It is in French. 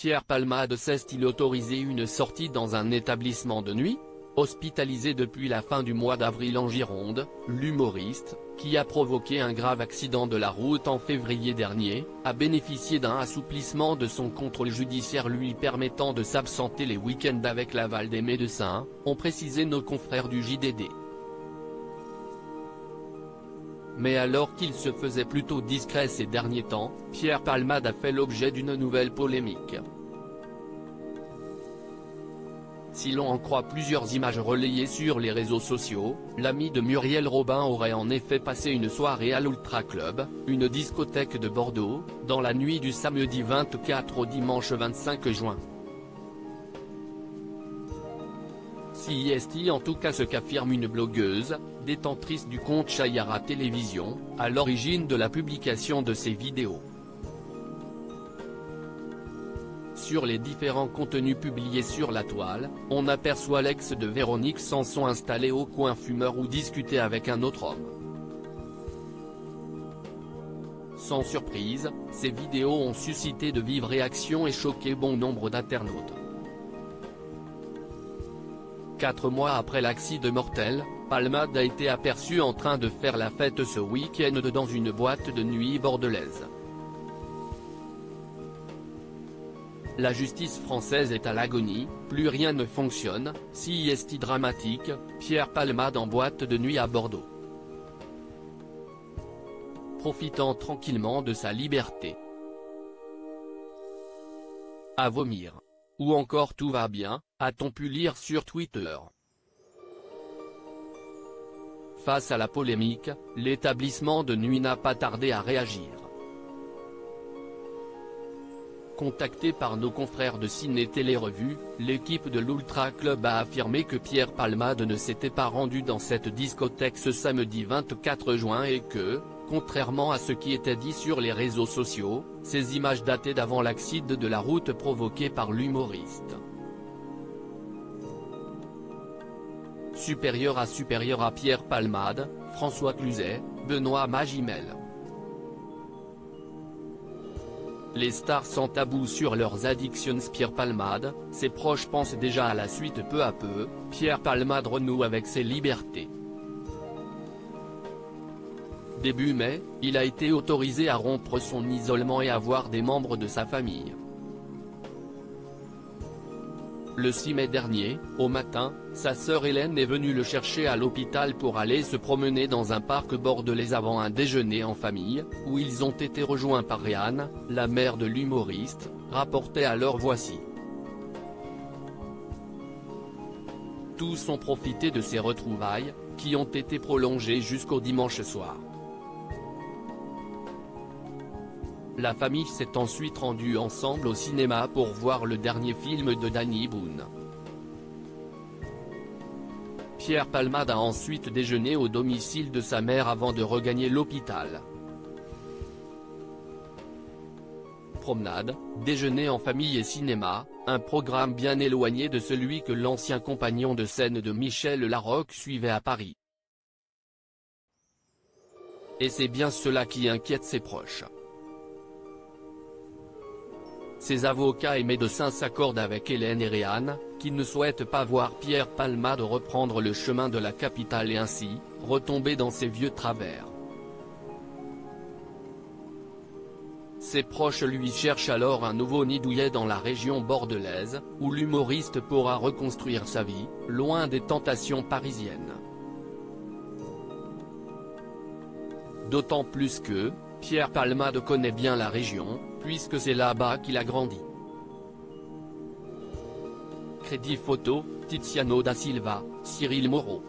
Pierre Palmade s'est-il autorisé une sortie dans un établissement de nuit? Hospitalisé depuis la fin du mois d'avril en Gironde, l'humoriste, qui a provoqué un grave accident de la route en février dernier, a bénéficié d'un assouplissement de son contrôle judiciaire lui permettant de s'absenter les week-ends avec l'aval des médecins, ont précisé nos confrères du JDD. Mais alors qu'il se faisait plutôt discret ces derniers temps, Pierre Palmade a fait l'objet d'une nouvelle polémique. Si l'on en croit plusieurs images relayées sur les réseaux sociaux, l'ami de Muriel Robin aurait en effet passé une soirée à l'Ultra Club, une discothèque de Bordeaux, dans la nuit du samedi 24 au dimanche 25 juin. C'est en tout cas ce qu'affirme une blogueuse, détentrice du compte Chayara Télévision, à l'origine de la publication de ces vidéos. Sur les différents contenus publiés sur la toile, on aperçoit l'ex de Véronique Sanson installé au coin fumeur ou discuter avec un autre homme. Sans surprise, ces vidéos ont suscité de vives réactions et choqué bon nombre d'internautes. 4 mois après l'accident mortel, Palmade a été aperçu en train de faire la fête ce week-end dans une boîte de nuit bordelaise. La justice française est à l'agonie, plus rien ne fonctionne, c'est dramatique, Pierre Palmade en boîte de nuit à Bordeaux. Profitant tranquillement de sa liberté. À vomir. Ou encore tout va bien, a-t-on pu lire sur Twitter. Face à la polémique, l'établissement de nuit n'a pas tardé à réagir. Contacté par nos confrères de Ciné Télé Revue, l'équipe de l'Ultra Club a affirmé que Pierre Palmade ne s'était pas rendu dans cette discothèque ce samedi 24 juin et que, contrairement à ce qui était dit sur les réseaux sociaux, ces images dataient d'avant l'accident de la route provoqué par l'humoriste. Supérieur à Pierre Palmade, François Cluzet, Benoît Magimel. Les stars sans tabou sur leurs addictions. Pierre Palmade, ses proches pensent déjà à la suite. Peu à peu, Pierre Palmade renoue avec ses libertés. Début mai, il a été autorisé à rompre son isolement et à voir des membres de sa famille. Le 6 mai dernier, au matin, sa sœur Hélène est venue le chercher à l'hôpital pour aller se promener dans un parc bordelais avant un déjeuner en famille, où ils ont été rejoints par Réanne, la mère de l'humoriste, rapportait alors Voici. Tous ont profité de ces retrouvailles, qui ont été prolongées jusqu'au dimanche soir. La famille s'est ensuite rendue ensemble au cinéma pour voir le dernier film de Danny Boone. Pierre Palmade a ensuite déjeuné au domicile de sa mère avant de regagner l'hôpital. Promenade, déjeuner en famille et cinéma, un programme bien éloigné de celui que l'ancien compagnon de scène de Michel Larocque suivait à Paris. Et c'est bien cela qui inquiète ses proches. Ses avocats et médecins s'accordent avec Hélène et Réanne, qui ne souhaitent pas voir Pierre Palmade reprendre le chemin de la capitale et ainsi, retomber dans ses vieux travers. Ses proches lui cherchent alors un nouveau nid douillet dans la région bordelaise, où l'humoriste pourra reconstruire sa vie, loin des tentations parisiennes. D'autant plus que, Pierre Palmade connaît bien la région, puisque c'est là-bas qu'il a grandi. Crédit photo, Tiziano da Silva, Cyril Moreau.